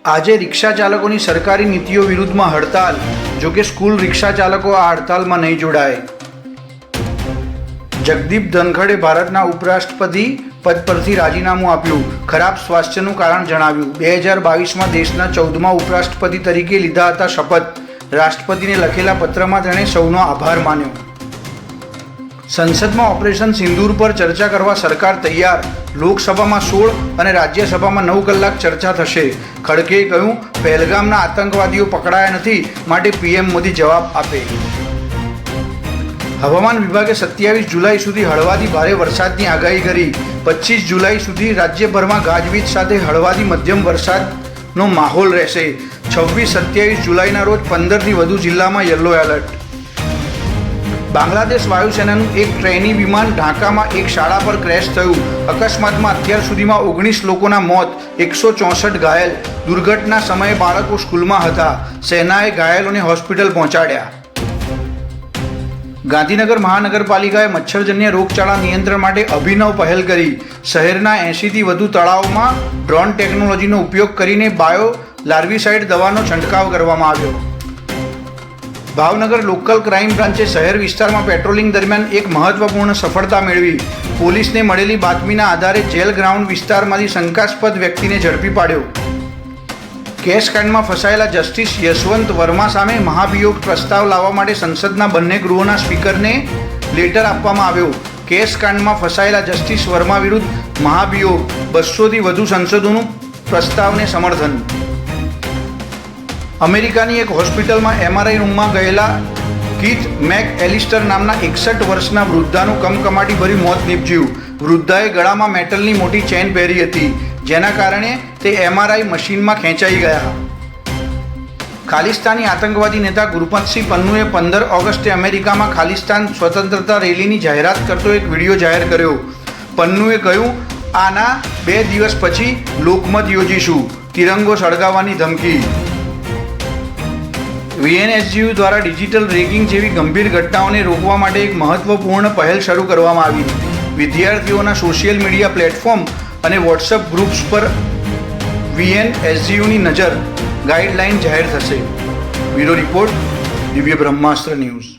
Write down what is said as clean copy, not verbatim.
આજે રિક્ષા ચાલકોની સરકારી નીતિઓ વિરુદ્ધમાં હડતાલ. જોકે સ્કૂલ રિક્ષા ચાલકો આ હડતાલમાં નહીં જોડાય. જગદીપ ધનખડે ભારતના ઉપરાષ્ટ્રપતિ પદ પરથી રાજીનામું આપ્યું. ખરાબ સ્વાસ્થ્યનું કારણ જણાવ્યું. 2022માં દેશના 14મા ઉપરાષ્ટ્રપતિ તરીકે લીધા હતા શપથ. રાષ્ટ્રપતિને લખેલા પત્રમાં તેણે સૌનો આભાર માન્યો. સંસદમાં ઓપરેશન સિંદૂર પર ચર્ચા કરવા સરકાર તૈયાર. લોકસભામાં 16 અને રાજ્યસભામાં 9 કલાક ચર્ચા થશે. ખડગેએ કહ્યું, પહેલગામના આતંકવાદીઓ પકડાયા નથી, માટે પીએમ મોદી જવાબ આપે. હવામાન વિભાગે 27 જુલાઈ સુધી હળવાથી ભારે વરસાદની આગાહી કરી. 25 જુલાઈ સુધી રાજ્યભરમાં ગાજવીજ સાથે હળવાથી મધ્યમ વરસાદનો માહોલ રહેશે. 26-27 જુલાઈના રોજ 15થી વધુ જિલ્લામાં યલો એલર્ટ. બાંગ્લાદેશ વાયુસેનાનું એક ટ્રેની વિમાન ઢાકામાં એક શાળા પર ક્રેશ થયું. અકસ્માતમાં અત્યાર સુધીમાં 19 લોકોના મોત, 164 ઘાયલ. દુર્ઘટના સમયે બાળકો સ્કૂલમાં હતા. સેનાએ ઘાયલોને હોસ્પિટલ પહોંચાડ્યા. ગાંધીનગર મહાનગરપાલિકાએ મચ્છરજન્ય રોગચાળા નિયંત્રણ માટે અભિનવ પહેલ કરી. શહેરના 80થી વધુ તળાવોમાં ડ્રોન ટેકનોલોજીનો ઉપયોગ કરીને બાયો લાર્વિસાઇડ દવાનો છંટકાવ કરવામાં આવ્યો. ભાવનગર લોકલ ક્રાઇમ બ્રાન્ચે શહેર વિસ્તારમાં પેટ્રોલિંગ દરમિયાન એક મહત્વપૂર્ણ સફળતા મેળવી. પોલીસને મળેલી બાતમીના આધારે જેલ ગ્રાઉન્ડ વિસ્તારમાંથી શંકાસ્પદ વ્યક્તિને ઝડપી પાડ્યો. કેસકાંડમાં ફસાયેલા જસ્ટિસ યશવંત વર્મા સામે મહાભિયોગ પ્રસ્તાવ લાવવા માટે સંસદના બંને ગૃહોના સ્પીકરને લેટર આપવામાં આવ્યો. કેસકાંડમાં ફસાયેલા જસ્ટિસ વર્મા વિરુદ્ધ મહાભિયોગ, 200થી વધુ સંસદોનું પ્રસ્તાવને સમર્થન. અમેરિકાની એક હોસ્પિટલમાં એમઆરઆઈ રૂમમાં ગયેલા કીથ મેક એલિસ્ટર નામના 61 વર્ષના વૃદ્ધાનું કમકમાટી ભર્યું મોત નીપજ્યું. વૃદ્ધાએ ગળામાં મેટલની મોટી ચેન પહેરી હતી, જેના કારણે તે એમઆરઆઈ મશીનમાં ખેંચાઈ ગયા. ખાલિસ્તાની આતંકવાદી નેતા ગુરપતસિંહ પન્નુએ 15 ઓગસ્ટે અમેરિકામાં ખાલિસ્તાન સ્વતંત્રતા રેલીની જાહેરાત કરતો એક વિડીયો જાહેર કર્યો. પન્નુએ કહ્યું, આના 2 દિવસ પછી લોકમત યોજીશું. તિરંગો સળગાવવાની ધમકી. VNSGU દ્વારા ડિજિટલ રેગિંગ જેવી ગંભીર ઘટનાઓને રોકવા માટે એક મહત્વપૂર્ણ પહેલ શરૂ કરવામાં આવી. વિદ્યાર્થીઓના સોશિયલ મીડિયા પ્લેટફોર્મ અને વોટ્સએપ ગ્રુપ્સ પર VNSGUની નજર ગાઈડલાઇન જાહેર થશે. બ્યુરો રિપોર્ટ, દિવ્ય બ્રહ્માસ્ત્ર ન્યૂઝ.